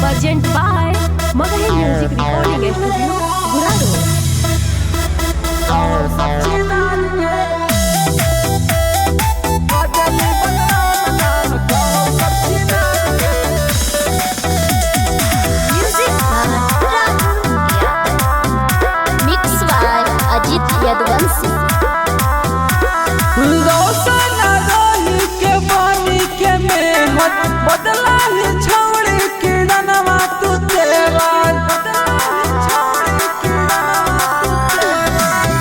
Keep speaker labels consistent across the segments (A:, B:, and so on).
A: Present by Magahi Music Recording Studio, Guraro. Music by Mix by Ajit Yadvansi.
B: बदला ही छौड़ी की रनवा तू तेवर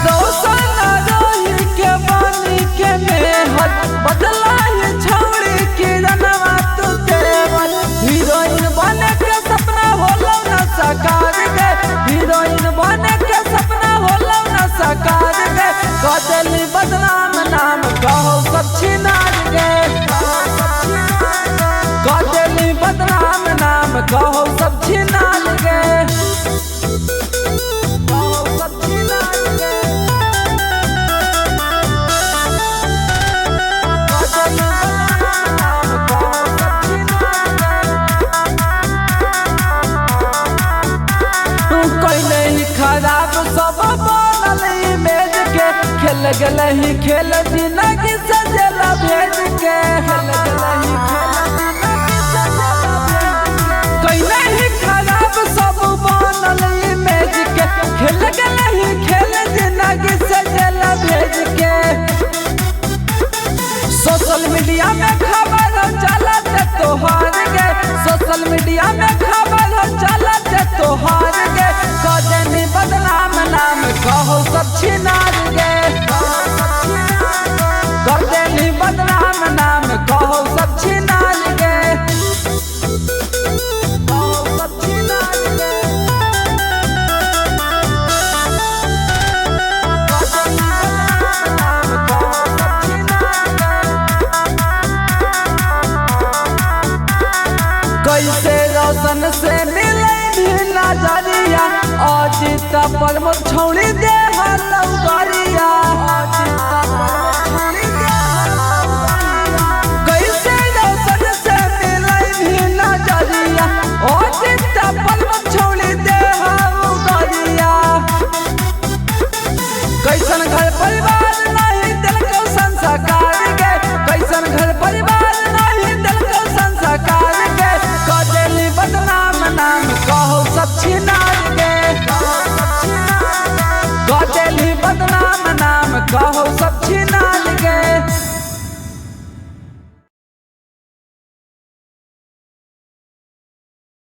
B: दोसन रोही के बानी के मेहर बदला ही छौड़ी की रनवा तू तेवर हीरोइन बने के सपना होलो न साकार गे हीरोइन बने के सपना होलो न साकार गे कदली बदनाम नाम कहो सब छिनार गे कदली बदनाम नाम कहो सब छिनाल गे कहो सब छिनाल गे कदली बदनाम नाम कहो सब छिनाल गे कोई नहीं खराब सब बनल इमेज के खेल गल ही खेल जिंदगी से जला भेज के खेल गल ही कोई नहीं खराब सब बनल इमेज के खेल गल ही खेल जिंदगी से जला भेज के सोशल मीडिया में खबर चलत तोहार गे सोशल मीडिया में खबर चलत तोहार गे कदनी बदनाम नाम कहो सब छिनार गे कदनी बदनाम नाम कहो सब छिनार गे कहो सब छिनार गे कदनी बदनाम नाम कहो सब छिनार गे कैसे रोशन से मिले भी नजरिया अजित पर मुझ छौड़ी दे हलौ गरिया कैसे रोशन से मिले भी नजरिया अजित पर मुझ छौड़ी दे हलौ गरिया कैसन घर परिवार नहीं दिल को संस्कार गे कैसन घर परिवार नहीं दिल को संस्कार गे कदली बदनाम नाम कहो सब छिनार गे कदली बदनाम नाम कहो सब